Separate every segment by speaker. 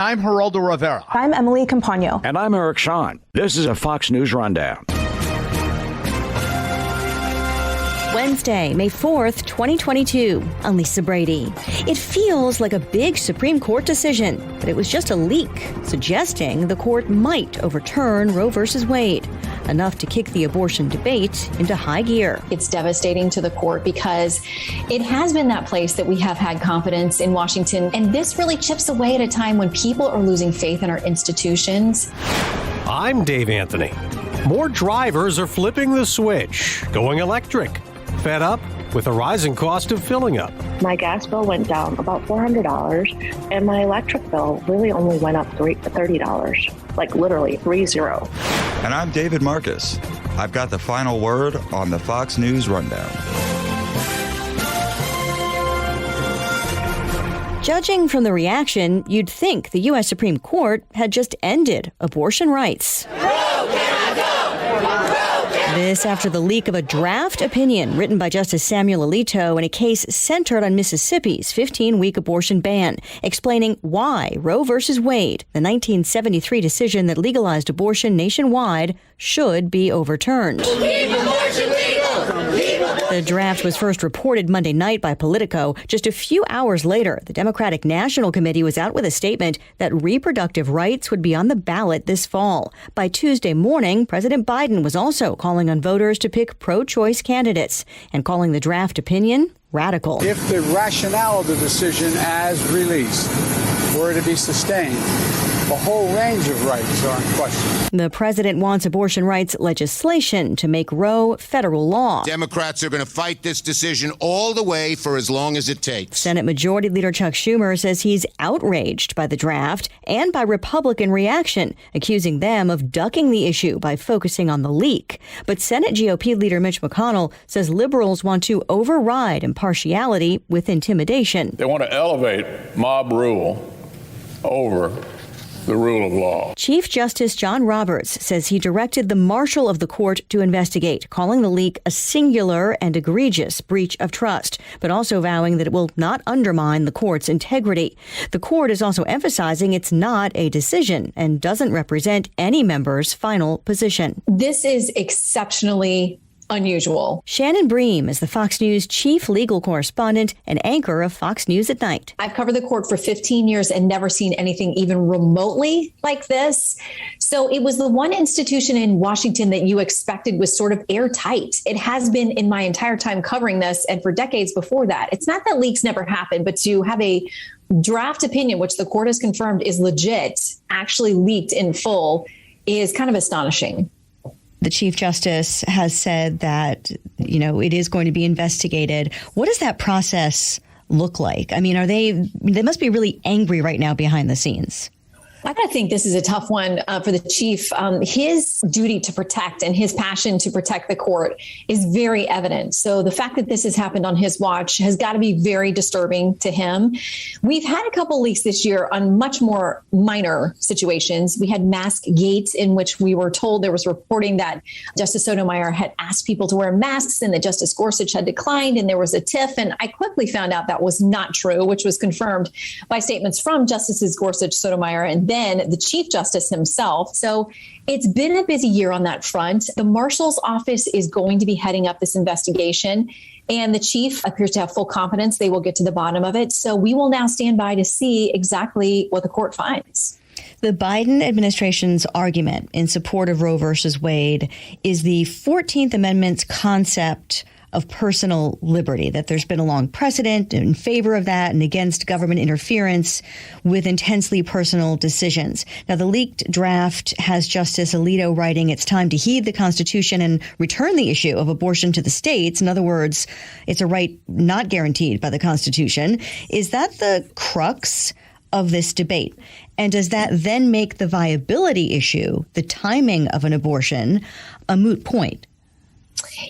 Speaker 1: I'm Geraldo Rivera.
Speaker 2: I'm Emily Campagno.
Speaker 3: And I'm Eric Shawn. This is a Fox News Rundown.
Speaker 4: Wednesday, May 4th, 2022. I'm Lisa Brady. It feels like a big Supreme Court decision, but it was just a leak suggesting the court might overturn Roe v. Wade, enough to kick the abortion debate into high gear.
Speaker 5: It's devastating to the court because it has been that place that we have had confidence in Washington, and this really chips away at a time when people are losing faith in our institutions.
Speaker 6: I'm Dave Anthony. More drivers are flipping the switch, going electric. Fed up with the rising cost of filling up.
Speaker 7: My gas bill went down about $400, and my electric bill really only went up $30, like literally 30.
Speaker 8: And I'm David Marcus. I've got the final word on the Fox News Rundown.
Speaker 4: Judging from the reaction, you'd think the U.S. Supreme Court had just ended abortion rights. This after the leak of a draft opinion written by Justice Samuel Alito in a case centered on Mississippi's 15-week abortion ban, explaining why Roe v. Wade, the 1973 decision that legalized abortion nationwide, should be overturned.
Speaker 9: Keep abortion legal!
Speaker 4: The draft was first reported Monday night by Politico. Just a few hours later, the Democratic National Committee was out with a statement that reproductive rights would be on the ballot this fall. By Tuesday morning, President Biden was also calling on voters to pick pro-choice candidates and calling the draft opinion radical.
Speaker 10: If the rationale of the decision as released were to be sustained, a whole range of rights are in question.
Speaker 4: The president wants abortion rights legislation to make Roe federal law.
Speaker 11: Democrats are going to fight this decision all the way for as long as it takes.
Speaker 4: Senate Majority Leader Chuck Schumer says he's outraged by the draft and by Republican reaction, accusing them of ducking the issue by focusing on the leak. But Senate GOP leader Mitch McConnell says liberals want to override impartiality with intimidation.
Speaker 12: They want to elevate mob rule over the rule of law.
Speaker 4: Chief Justice John Roberts says he directed the marshal of the court to investigate, calling the leak a singular and egregious breach of trust, but also vowing that it will not undermine the court's integrity. The court is also emphasizing it's not a decision and doesn't represent any member's final position.
Speaker 5: This is exceptionally unusual.
Speaker 4: Shannon Bream is the Fox News chief legal correspondent and anchor of Fox News at Night.
Speaker 5: I've covered the court for 15 years and never seen anything even remotely like this. So it was the one institution in Washington that you expected was sort of airtight. It has been in my entire time covering this and for decades before that. It's not that leaks never happen, but to have a draft opinion, which the court has confirmed is legit, actually leaked in full is kind of astonishing.
Speaker 4: The Chief Justice has said that, it is going to be investigated. What does that process look like? I mean, they must be really angry right now behind the scenes.
Speaker 5: I gotta think this is a tough one for the chief. His duty to protect and his passion to protect the court is very evident. So the fact that this has happened on his watch has got to be very disturbing to him. We've had a couple leaks this year on much more minor situations. We had mask gates in which we were told there was reporting that Justice Sotomayor had asked people to wear masks and that Justice Gorsuch had declined and there was a tiff. And I quickly found out that was not true, which was confirmed by statements from Justices Gorsuch, Sotomayor, and then the Chief Justice himself. So it's been a busy year on that front. The marshal's office is going to be heading up this investigation, and the chief appears to have full confidence they will get to the bottom of it. So we will now stand by to see exactly what the court finds.
Speaker 4: The Biden administration's argument in support of Roe versus Wade is the 14th Amendment's concept of personal liberty, that there's been a long precedent in favor of that and against government interference with intensely personal decisions. Now, the leaked draft has Justice Alito writing, it's time to heed the Constitution and return the issue of abortion to the states. In other words, it's a right not guaranteed by the Constitution. Is that the crux of this debate? And does that then make the viability issue, the timing of an abortion, a moot point?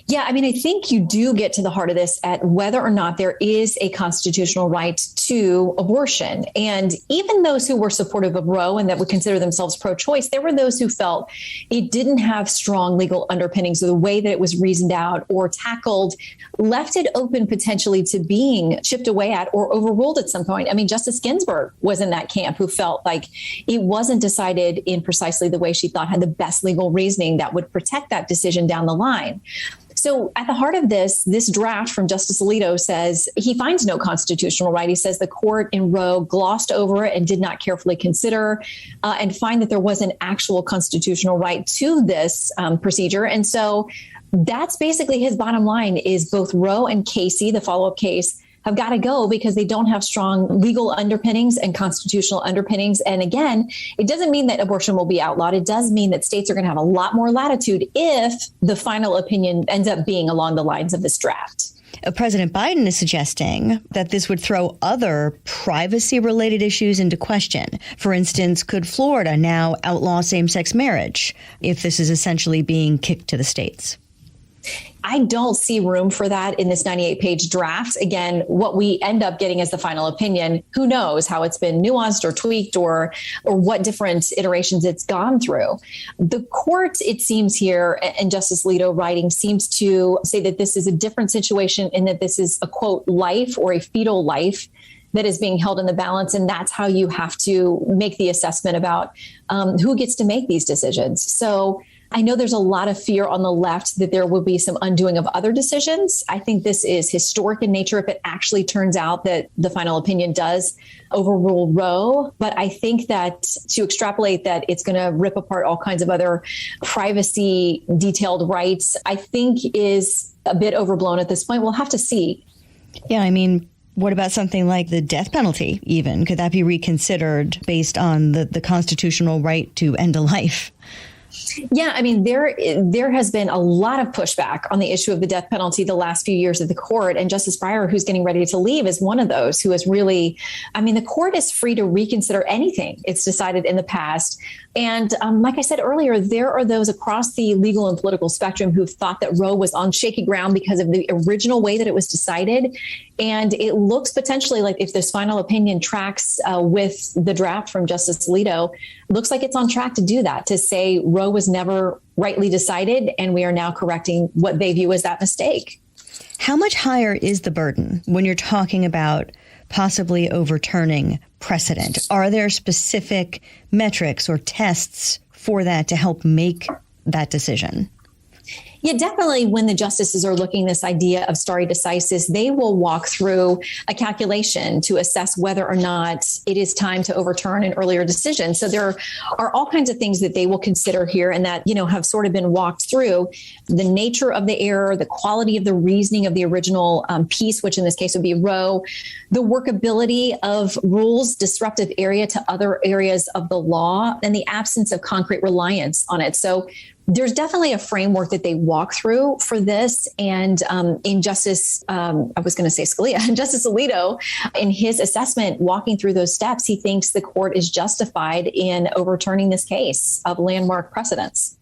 Speaker 5: Yeah, I mean, I think you do get to the heart of this at whether or not there is a constitutional right to abortion. And even those who were supportive of Roe and that would consider themselves pro-choice, there were those who felt it didn't have strong legal underpinnings, or the way that it was reasoned out or tackled left it open potentially to being chipped away at or overruled at some point. I mean, Justice Ginsburg was in that camp, who felt like it wasn't decided in precisely the way she thought had the best legal reasoning that would protect that decision down the line. So at the heart of this draft from Justice Alito says he finds no constitutional right. He says the court in Roe glossed over it and did not carefully consider and find that there was an actual constitutional right to this procedure. And so that's basically his bottom line is both Roe and Casey, the follow-up case, have got to go because they don't have strong legal underpinnings and constitutional underpinnings. And again, it doesn't mean that abortion will be outlawed. It does mean that states are going to have a lot more latitude if the final opinion ends up being along the lines of this draft.
Speaker 4: President Biden is suggesting that this would throw other privacy-related issues into question. For instance, could Florida now outlaw same-sex marriage if this is essentially being kicked to the states?
Speaker 5: I don't see room for that in this 98-page draft. Again, what we end up getting as the final opinion, who knows how it's been nuanced or tweaked or what different iterations it's gone through. The court, it seems here, and Justice Alito writing seems to say that this is a different situation in that this is a, quote, life or a fetal life that is being held in the balance. And that's how you have to make the assessment about who gets to make these decisions. So I know there's a lot of fear on the left that there will be some undoing of other decisions. I think this is historic in nature if it actually turns out that the final opinion does overrule Roe. But I think that to extrapolate that it's going to rip apart all kinds of other privacy detailed rights, I think is a bit overblown at this point. We'll have to see.
Speaker 4: Yeah, I mean, what about something like the death penalty even? Could that be reconsidered based on the constitutional right to end a life?
Speaker 5: Yeah, I mean, there has been a lot of pushback on the issue of the death penalty the last few years at the court. And Justice Breyer, who's getting ready to leave, is one of those who has really, I mean, the court is free to reconsider anything it's decided in the past. And like I said earlier, there are those across the legal and political spectrum who've thought that Roe was on shaky ground because of the original way that it was decided. And it looks potentially like if this final opinion tracks with the draft from Justice Alito, looks like it's on track to do that, to say Roe was never rightly decided, and we are now correcting what they view as that mistake.
Speaker 4: How much higher is the burden when you're talking about possibly overturning precedent? Are there specific metrics or tests for that to help make that decision?
Speaker 5: Yeah, definitely when the justices are looking at this idea of stare decisis, they will walk through a calculation to assess whether or not it is time to overturn an earlier decision. So there are all kinds of things that they will consider here and that, have sort of been walked through. The nature of the error, the quality of the reasoning of the original piece, which in this case would be Roe, the workability of rules, disruptive area to other areas of the law, and the absence of concrete reliance on it. So there's definitely a framework that they walk through for this. And in Justice, I was going to say Scalia, Justice Alito, in his assessment, walking through those steps, he thinks the court is justified in overturning this case of landmark precedents.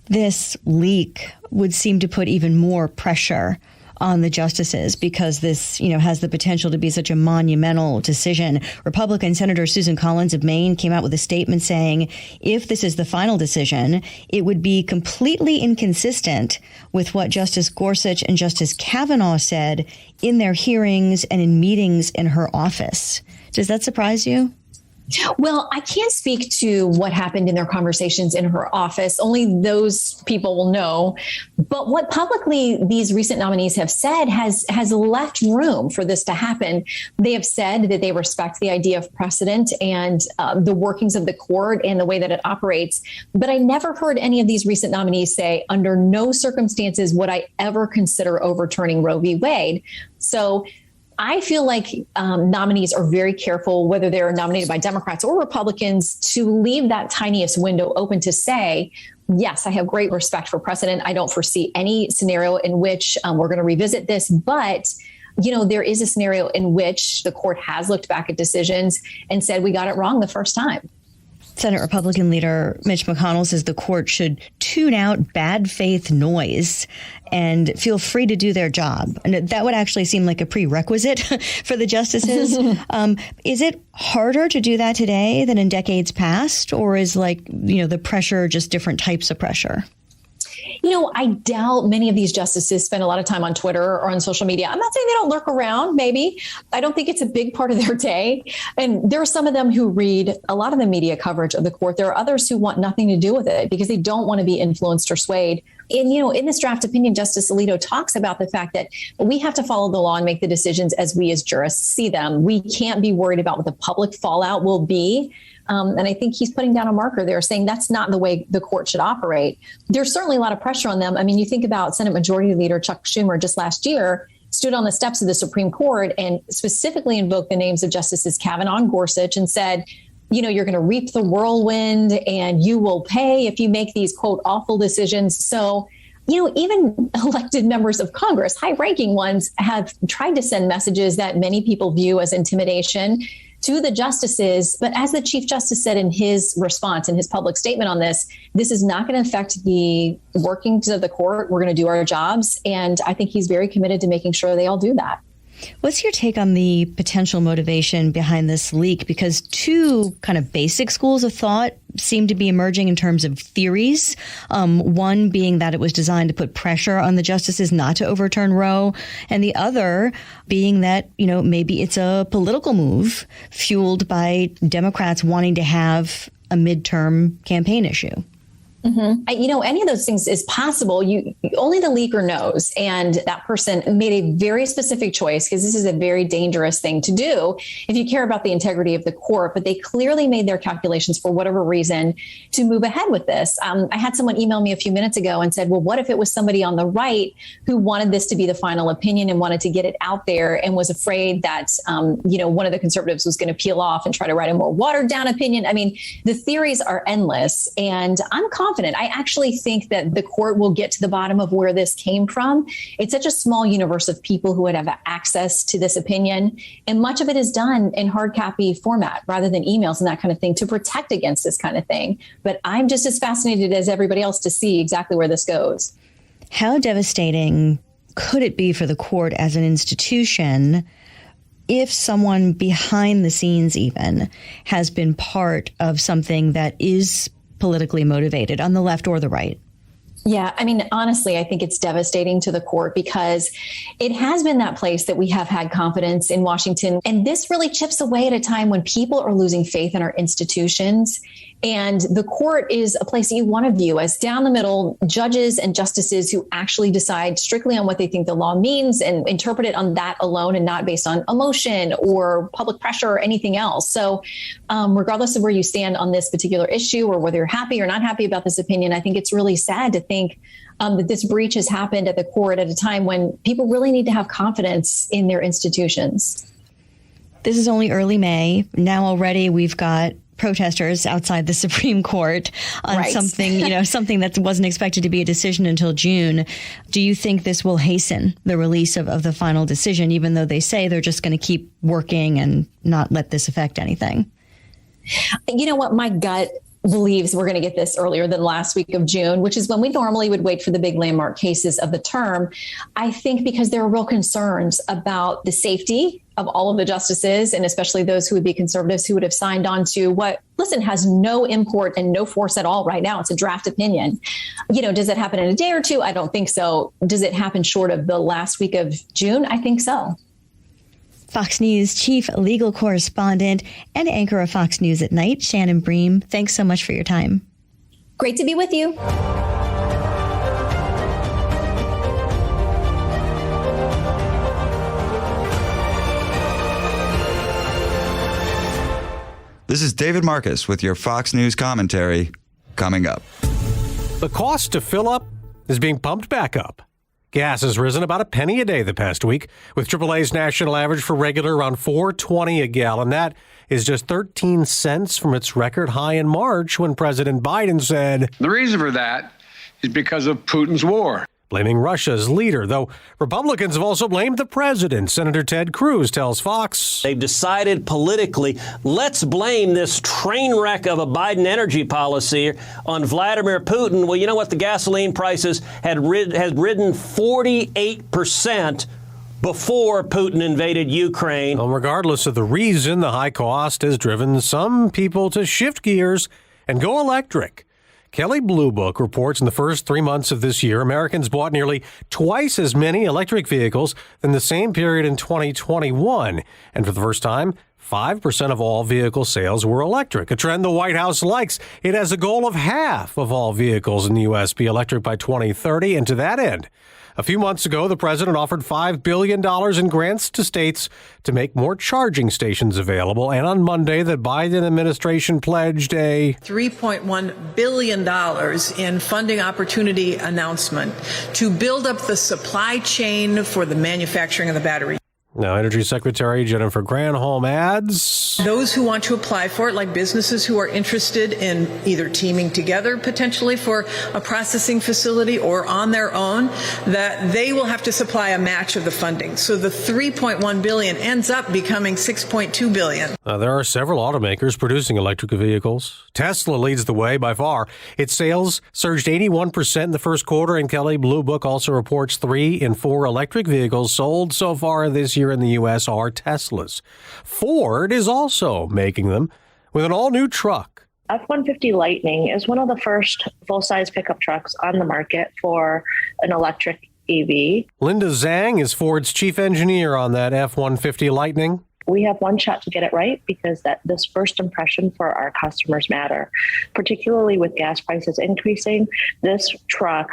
Speaker 4: This leak would seem to put even more pressure on the justices because this, has the potential to be such a monumental decision. Republican Senator Susan Collins of Maine came out with a statement saying if this is the final decision, it would be completely inconsistent with what Justice Gorsuch and Justice Kavanaugh said in their hearings and in meetings in her office. Does that surprise you?
Speaker 5: Well, I can't speak to what happened in their conversations in her office. Only those people will know. But what publicly these recent nominees have said has left room for this to happen. They have said that they respect the idea of precedent and the workings of the court and the way that it operates. But I never heard any of these recent nominees say, under no circumstances would I ever consider overturning Roe v. Wade. So I feel like nominees are very careful, whether they're nominated by Democrats or Republicans, to leave that tiniest window open to say, yes, I have great respect for precedent. I don't foresee any scenario in which we're going to revisit this. But, there is a scenario in which the court has looked back at decisions and said, we got it wrong the first time.
Speaker 4: Senate Republican leader Mitch McConnell says the court should tune out bad faith noise and feel free to do their job. And that would actually seem like a prerequisite for the justices. Is it harder to do that today than in decades past? Or is the pressure just different types of pressure?
Speaker 5: I doubt many of these justices spend a lot of time on Twitter or on social media. I'm not saying they don't lurk around, maybe. I don't think it's a big part of their day. And there are some of them who read a lot of the media coverage of the court. There are others who want nothing to do with it because they don't want to be influenced or swayed. And, in this draft opinion, Justice Alito talks about the fact that we have to follow the law and make the decisions as we as jurists see them. We can't be worried about what the public fallout will be. And I think he's putting down a marker there saying that's not the way the court should operate. There's certainly a lot of pressure on them. I mean, you think about Senate Majority Leader Chuck Schumer just last year stood on the steps of the Supreme Court and specifically invoked the names of Justices Kavanaugh and Gorsuch and said, you're going to reap the whirlwind and you will pay if you make these, quote, awful decisions. So, even elected members of Congress, high ranking ones, have tried to send messages that many people view as intimidation to the justices. But as the Chief Justice said in his response, in his public statement on this is not going to affect the workings of the court. We're going to do our jobs. And I think he's very committed to making sure they all do that.
Speaker 4: What's your take on the potential motivation behind this leak? Because two kind of basic schools of thought seem to be emerging in terms of theories. One being that it was designed to put pressure on the justices not to overturn Roe, and the other being that, maybe it's a political move fueled by Democrats wanting to have a midterm campaign issue.
Speaker 5: Mm-hmm. Any of those things is possible. Only the leaker knows. And that person made a very specific choice because this is a very dangerous thing to do if you care about the integrity of the court. But they clearly made their calculations for whatever reason to move ahead with this. I had someone email me a few minutes ago and said, well, what if it was somebody on the right who wanted this to be the final opinion and wanted to get it out there and was afraid that, one of the conservatives was going to peel off and try to write a more watered down opinion? I mean, the theories are endless, and I'm confident. I actually think that the court will get to the bottom of where this came from. It's such a small universe of people who would have access to this opinion. And much of it is done in hard copy format rather than emails and that kind of thing to protect against this kind of thing. But I'm just as fascinated as everybody else to see exactly where this goes.
Speaker 4: How devastating could it be for the court as an institution if someone behind the scenes even has been part of something that is politically motivated on the left or the right?
Speaker 5: Yeah, I mean, honestly, I think it's devastating to the court because it has been that place that we have had confidence in Washington. And this really chips away at a time when people are losing faith in our institutions. And the court is a place that you want to view as down the middle judges and justices who actually decide strictly on what they think the law means and interpret it on that alone and not based on emotion or public pressure or anything else. So regardless of where you stand on this particular issue or whether you're happy or not happy about this opinion, I think it's really sad to think that this breach has happened at the court at a time when people really need to have confidence in their institutions.
Speaker 4: This is only early May. Now already we've got protesters outside the Supreme Court on something that wasn't expected to be a decision until June. Do you think this will hasten the release of the final decision, even though they say they're just going to keep working and not let this affect anything?
Speaker 5: You know what? My gut believes we're going to get this earlier than last week of June, which is when we normally would wait for the big landmark cases of the term. I think because there are real concerns about the safety of all of the justices, and especially those who would be conservatives who would have signed on to what, has no import and no force at all right now. It's a draft opinion. Does it happen in a day or two? I don't think so. Does it happen short of the last week of June? I think so.
Speaker 4: Fox News chief legal correspondent and anchor of Fox News at Night, Shannon Bream. Thanks so much for your time.
Speaker 5: Great to be with you.
Speaker 8: This is David Marcus with your Fox News commentary coming up.
Speaker 6: The cost to fill up is being pumped back up. Gas has risen about a penny a day the past week, with AAA's national average for regular around $4.20 a gallon. That is just 13 cents from its record high in March when President Biden said,
Speaker 10: The reason for that is because of Putin's war.
Speaker 6: blaming Russia's leader, though Republicans have also blamed the president. Senator Ted Cruz tells Fox.
Speaker 1: They've decided politically, let's blame this train wreck of a Biden energy policy on Vladimir Putin. Well, you know what? The gasoline prices had ridden 48% before Putin invaded Ukraine.
Speaker 6: Well, regardless of the reason, the high cost has driven some people to shift gears and go electric. Kelley Blue Book reports in the first 3 months of this year, Americans bought nearly twice as many electric vehicles than the same period in 2021. And for the first time, 5% of all vehicle sales were electric, a trend the White House likes. It has a goal of half of all vehicles in the U.S. be electric by 2030. And to that end, a few months ago, the president offered $5 billion in grants to states to make more charging stations available. And on Monday, the Biden administration pledged a
Speaker 2: $3.1 billion in funding opportunity announcement to build up the supply chain for the manufacturing of the battery.
Speaker 6: Now, Energy Secretary Jennifer Granholm adds,
Speaker 2: those who want to apply for it, like businesses who are interested in either teaming together potentially for a processing facility or on their own, that they will have to supply a match of the funding. So the $3.1 billion ends up becoming $6.2 billion.
Speaker 6: There are several automakers producing electric vehicles. Tesla leads the way by far. Its sales surged 81% in the first quarter, and Kelley Blue Book also reports 3 in 4 electric vehicles sold so far this year in the U.S. are Teslas. Ford is also making them with an all-new truck.
Speaker 7: F-150 Lightning is one of the first full-size pickup trucks on the market for an electric EV.
Speaker 6: Linda Zhang is Ford's chief engineer on that F-150 Lightning.
Speaker 7: We have one shot to get it right because this first impression for our customers matter, particularly with gas prices increasing. This truck,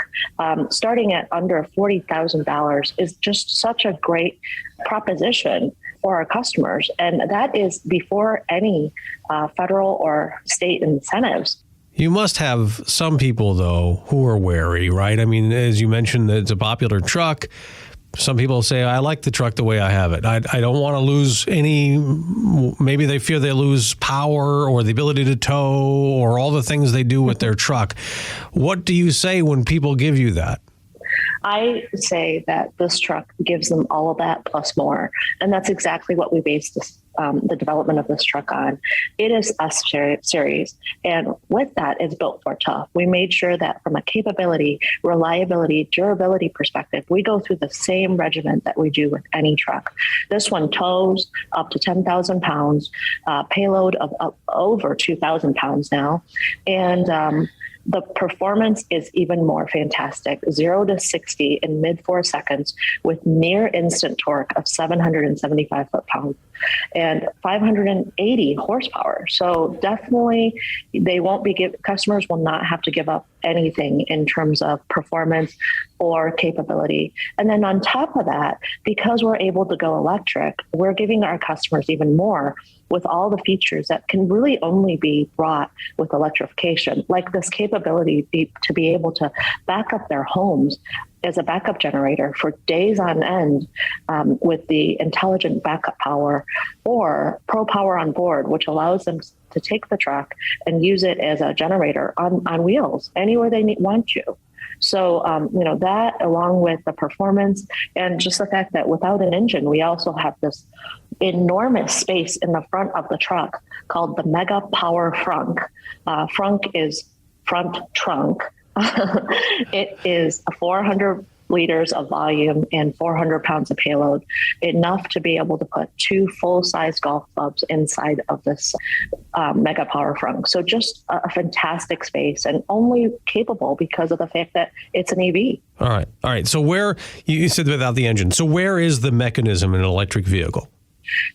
Speaker 7: starting at under $40,000, is just such a great proposition for our customers. And that is before any federal or state incentives.
Speaker 6: You must have some people, though, who are wary, right? I mean, as you mentioned, it's a popular truck. Some people say, I like the truck the way I have it. I don't want to lose any. Maybe they fear they lose power or the ability to tow or all the things they do with their truck. What do you say when people give you that?
Speaker 7: I say that this truck gives them all of that plus more. And that's exactly what we based the development of this truck on. It is a series. And with that, it's built for tough. We made sure that from a capability, reliability, durability perspective, we go through the same regimen that we do with any truck. This one tows up to 10,000 pounds, payload of over 2,000 pounds now. And the performance is even more fantastic. 0 to 60 in mid 4 seconds with near instant torque of 775 foot-pounds and 580 horsepower. So definitely customers will not have to give up anything in terms of performance or capability. And then on top of that, because we're able to go electric, we're giving our customers even more with all the features that can really only be brought with electrification, like this capability to be able to back up their homes as a backup generator for days on end with the intelligent backup power, or Pro Power on board, which allows them to take the truck and use it as a generator on wheels anywhere they want to. So, that along with the performance and just the fact that without an engine, we also have this enormous space in the front of the truck called the Mega Power Frunk. Frunk is front trunk. It is 400 liters of volume and 400 pounds of payload, enough to be able to put 2 full-size golf clubs inside of this Mega Power Frunk. So just a fantastic space, and only capable because of the fact that it's an EV.
Speaker 6: All right. So where, you said without the engine, so where is the mechanism in an electric vehicle?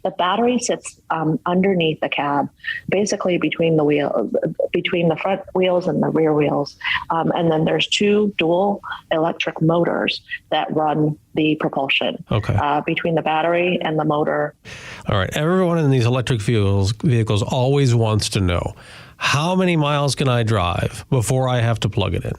Speaker 7: The battery sits underneath the cab, basically between the front wheels and the rear wheels. And then there's 2 dual electric motors that run the propulsion between the battery and the motor. All right. Everyone in these electric vehicles always wants to know, how many miles can I drive before I have to plug it in?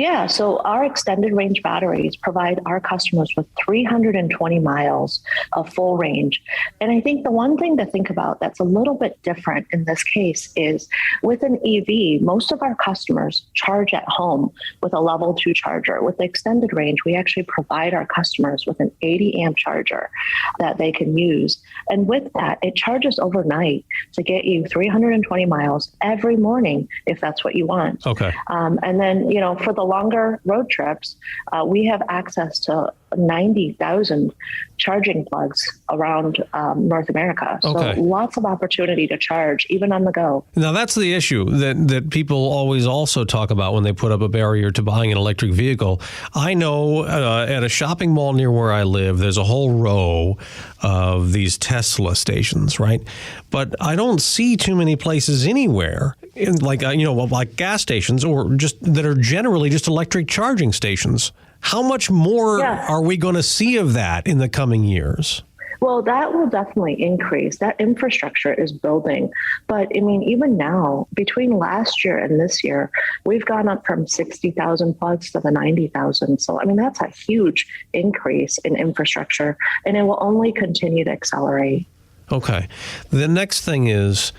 Speaker 7: Yeah, so our extended range batteries provide our customers with 320 miles of full range. And I think the one thing to think about that's a little bit different in this case is with an EV, most of our customers charge at home with a level 2 charger. With the extended range, we actually provide our customers with an 80 amp charger that they can use. And with that, it charges overnight to get you 320 miles every morning if that's what you want.
Speaker 6: Okay.
Speaker 7: And then, for the longer road trips, we have access to 90,000 charging plugs around North America. So lots of opportunity to charge, even on the go.
Speaker 6: Now, that's the issue that people always also talk about when they put up a barrier to buying an electric vehicle. I know at a shopping mall near where I live, there's a whole row of these Tesla stations, right? But I don't see too many places anywhere, like gas stations or just that are generally just electric charging stations. How much more are we going to see of that in the coming years?
Speaker 7: Well, that will definitely increase. That infrastructure is building. But I mean, even now, between last year and this year, we've gone up from 60,000 plugs to the 90,000. So, I mean, that's a huge increase in infrastructure, and it will only continue to accelerate.
Speaker 6: Okay. The next thing is,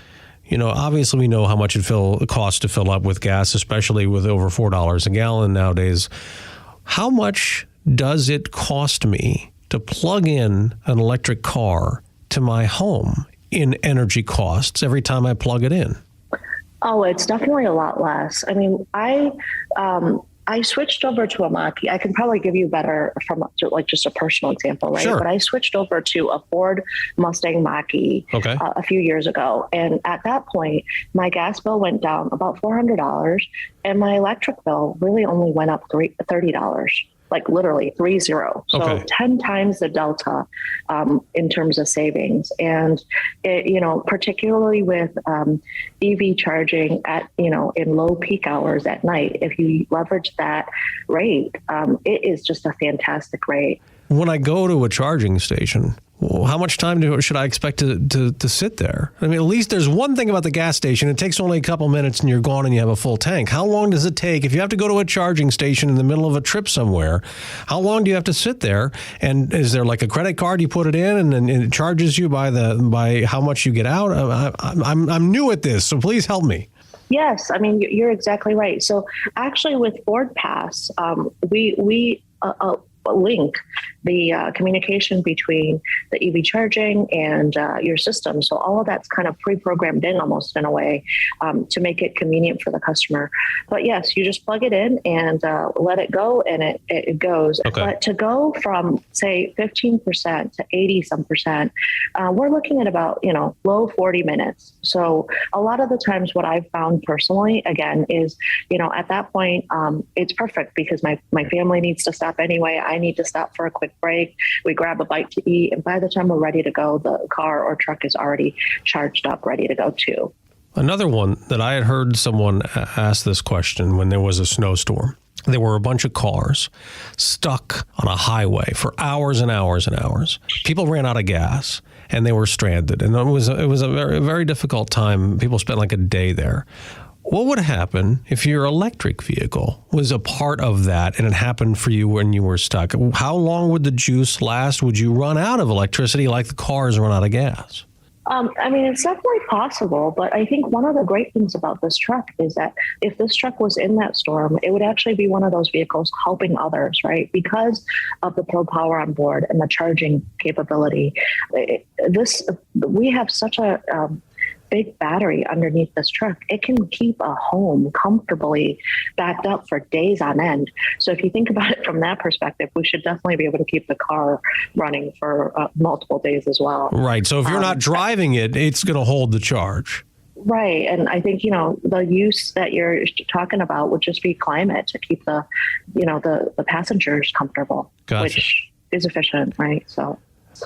Speaker 6: obviously we know how much it costs to fill up with gas, especially with over $4 a gallon nowadays. How much does it cost me to plug in an electric car to my home in energy costs every time I plug it in?
Speaker 7: Oh, it's definitely a lot less. I mean, I switched over to a Mach-E. I can probably give you better from just a personal example, right?
Speaker 6: Sure.
Speaker 7: But I switched over to a Ford Mustang Mach-E a few years ago. And at that point, my gas bill went down about $400 and my electric bill really only went up $30. Like literally 30. So 10 times the delta in terms of savings. And, particularly with EV charging at, in low peak hours at night, if you leverage that rate, it is just a fantastic rate.
Speaker 6: When I go to a charging station, how much time should I expect to sit there? I mean, at least there's one thing about the gas station. It takes only a couple minutes and you're gone and you have a full tank. How long does it take if you have to go to a charging station in the middle of a trip somewhere? How long do you have to sit there? And is there like a credit card you put it in and it charges you by how much you get out? I'm new at this, so please help me.
Speaker 7: Yes, I mean, you're exactly right. So actually with Ford Pass, we link the communication between the EV charging and your system. So all of that's kind of pre-programmed in almost in a way to make it convenient for the customer. But yes, you just plug it in and let it go and it goes.
Speaker 6: Okay.
Speaker 7: But to go from say 15% to 80-some%, we're looking at about, low 40 minutes. So a lot of the times what I've found personally, again, is, at that point, it's perfect because my family needs to stop anyway. I need to stop for a quick break. We grab a bite to eat. And by the time we're ready to go, the car or truck is already charged up, ready to go too.
Speaker 6: Another one that I had heard someone ask this question when there was a snowstorm. There were a bunch of cars stuck on a highway for hours and hours and hours. People ran out of gas and they were stranded. And it was a very, very difficult time. People spent like a day there. What would happen if your electric vehicle was a part of that and it happened for you when you were stuck? How long would the juice last? Would you run out of electricity like the cars run out of gas?
Speaker 7: I mean, it's definitely possible, but I think one of the great things about this truck is that if this truck was in that storm, it would actually be one of those vehicles helping others, right? Because of the Pro Power on board and the charging capability. We have such a big battery underneath this truck. It can keep a home comfortably backed up for days on end. So if you think about it from that perspective, we should definitely be able to keep the car running for multiple days as well.
Speaker 6: Right. So if you're not driving it, it's going to hold the charge.
Speaker 7: Right. And I think, the use that you're talking about would just be climate to keep the passengers comfortable,
Speaker 6: Gotcha.
Speaker 7: Which is efficient. Right. So,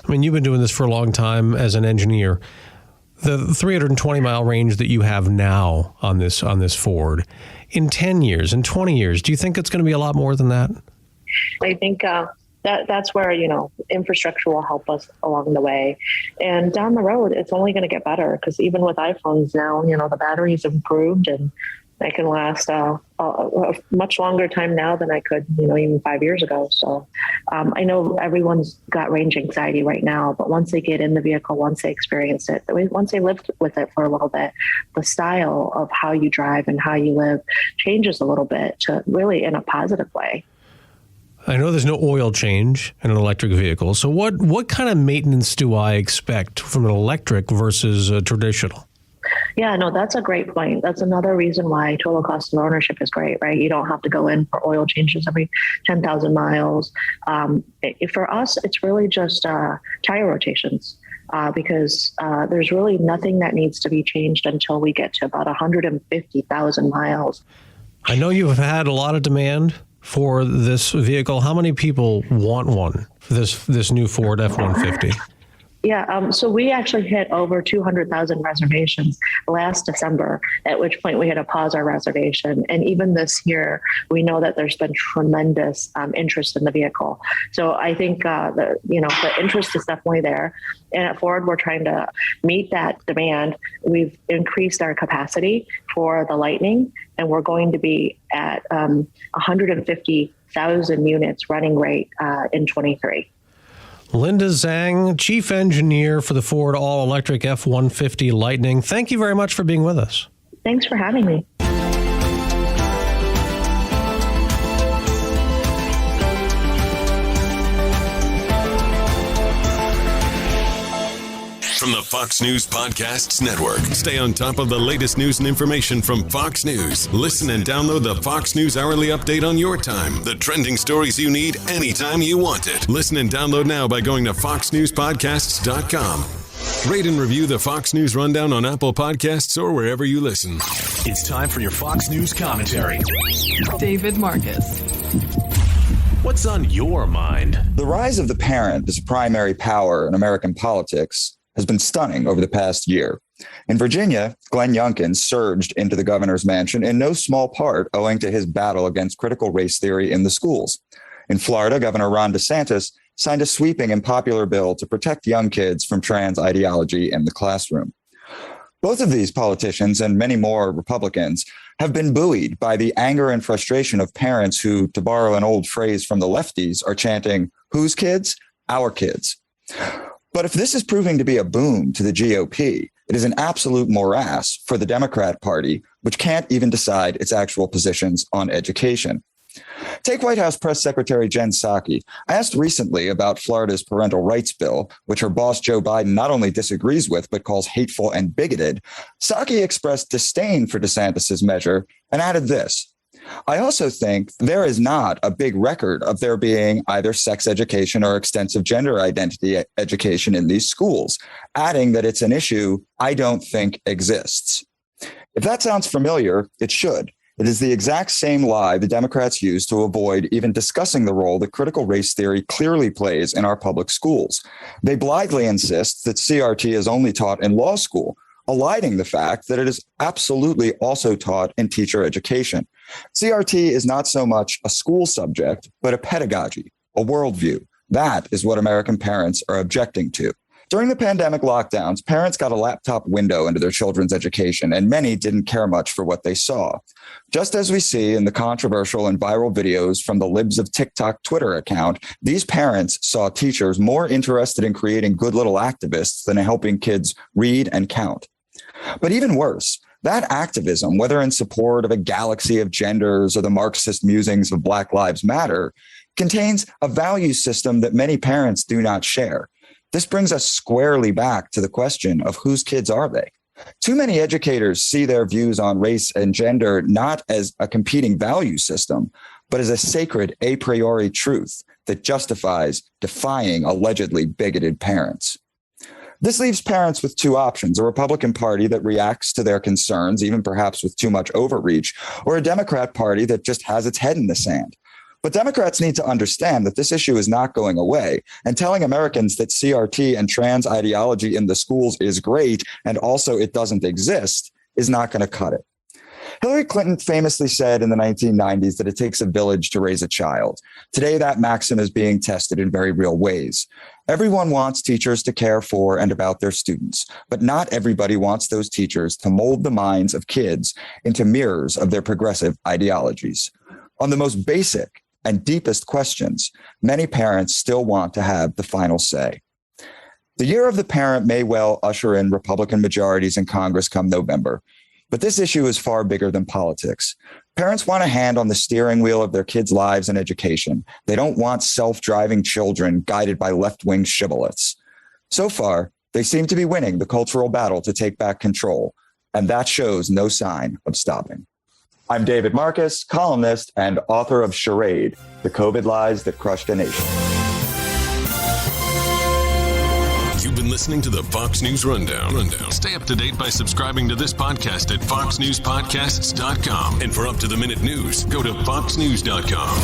Speaker 6: I mean, you've been doing this for a long time as an engineer. The 320-mile range that you have now on this Ford, in 10 years, in 20 years, do you think it's going to be a lot more than that?
Speaker 7: I think that's where, infrastructure will help us along the way. And down the road, it's only going to get better because even with iPhones now, the battery's improved and I can last a much longer time now than I could, even 5 years ago. So I know everyone's got range anxiety right now, but once they get in the vehicle, once they experience it, once they lived with it for a little bit, the style of how you drive and how you live changes a little bit to really in a positive way.
Speaker 6: I know there's no oil change in an electric vehicle. So what kind of maintenance do I expect from an electric versus a traditional?
Speaker 7: Yeah, no, that's a great point. That's another reason why total cost of ownership is great, right? You don't have to go in for oil changes every 10,000 miles. For us, it's really just tire rotations because there's really nothing that needs to be changed until we get to about 150,000 miles.
Speaker 6: I know you've had a lot of demand for this vehicle. How many people want one, this new Ford F-150?
Speaker 7: Yeah, so we actually hit over 200,000 reservations last December, at which point we had to pause our reservation. And even this year, we know that there's been tremendous interest in the vehicle. So I think the interest is definitely there. And at Ford, we're trying to meet that demand. We've increased our capacity for the Lightning, and we're going to be at 150,000 units running rate in 23.
Speaker 6: Linda Zhang, Chief Engineer for the Ford All-Electric F-150 Lightning. Thank you very much for being with us.
Speaker 7: Thanks for having me.
Speaker 9: From the Fox News Podcasts Network. Stay on top of the latest news and information from Fox News. Listen and download the Fox News Hourly Update on your time. The trending stories you need anytime you want it. Listen and download now by going to foxnewspodcasts.com. Rate and review the Fox News Rundown on Apple Podcasts or wherever you listen.
Speaker 13: It's time for your Fox News commentary.
Speaker 14: David Marcus.
Speaker 13: What's on your mind?
Speaker 8: The rise of the parent as a primary power in American politics has been stunning over the past year. In Virginia, Glenn Youngkin surged into the governor's mansion in no small part owing to his battle against critical race theory in the schools. In Florida, Governor Ron DeSantis signed a sweeping and popular bill to protect young kids from trans ideology in the classroom. Both of these politicians and many more Republicans have been buoyed by the anger and frustration of parents who, to borrow an old phrase from the lefties, are chanting, "Whose kids? Our kids." But if this is proving to be a boon to the GOP, it is an absolute morass for the Democrat Party, which can't even decide its actual positions on education. Take White House Press Secretary Jen Psaki. I asked recently about Florida's parental rights bill, which her boss Joe Biden not only disagrees with, but calls hateful and bigoted. Psaki expressed disdain for DeSantis's measure and added this: I also think there is not a big record of there being either sex education or extensive gender identity education in these schools, adding that it's an issue I don't think exists. If that sounds familiar, it should. It is the exact same lie the Democrats use to avoid even discussing the role that critical race theory clearly plays in our public schools. They blithely insist that CRT is only taught in law school, eliding the fact that it is absolutely also taught in teacher education. CRT is not so much a school subject, but a pedagogy, a worldview. That is what American parents are objecting to. During the pandemic lockdowns, parents got a laptop window into their children's education, and many didn't care much for what they saw. Just as we see in the controversial and viral videos from the Libs of TikTok Twitter account, these parents saw teachers more interested in creating good little activists than in helping kids read and count. But even worse, that activism, whether in support of a galaxy of genders or the Marxist musings of Black Lives Matter, contains a value system that many parents do not share. This brings us squarely back to the question of whose kids are they? Too many educators see their views on race and gender not as a competing value system, but as a sacred a priori truth that justifies defying allegedly bigoted parents. This leaves parents with two options: a Republican Party that reacts to their concerns, even perhaps with too much overreach, or a Democrat Party that just has its head in the sand. But Democrats need to understand that this issue is not going away, and telling Americans that CRT and trans ideology in the schools is great and also it doesn't exist is not going to cut it. Hillary Clinton famously said in the 1990s that it takes a village to raise a child. Today, that maxim is being tested in very real ways. Everyone wants teachers to care for and about their students, but not everybody wants those teachers to mold the minds of kids into mirrors of their progressive ideologies. On the most basic and deepest questions, many parents still want to have the final say. The year of the parent may well usher in Republican majorities in Congress come November, but this issue is far bigger than politics. Parents want a hand on the steering wheel of their kids' lives and education. They don't want self-driving children guided by left-wing shibboleths. So far, they seem to be winning the cultural battle to take back control, and that shows no sign of stopping. I'm David Marcus, columnist and author of Charade, The COVID Lies That Crushed a Nation.
Speaker 9: You've been listening to the Fox News Rundown. Stay up to date by subscribing to this podcast at foxnewspodcasts.com. And for up-to-the-minute news, go to foxnews.com.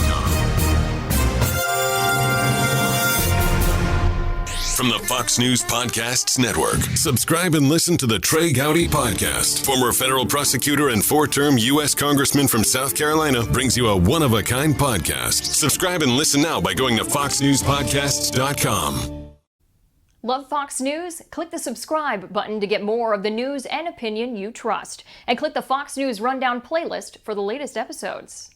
Speaker 9: From the Fox News Podcasts Network, subscribe and listen to the Trey Gowdy Podcast. Former federal prosecutor and four-term U.S. Congressman from South Carolina brings you a one-of-a-kind podcast. Subscribe and listen now by going to foxnewspodcasts.com.
Speaker 15: Love Fox News? Click the subscribe button to get more of the news and opinion you trust. And click the Fox News Rundown playlist for the latest episodes.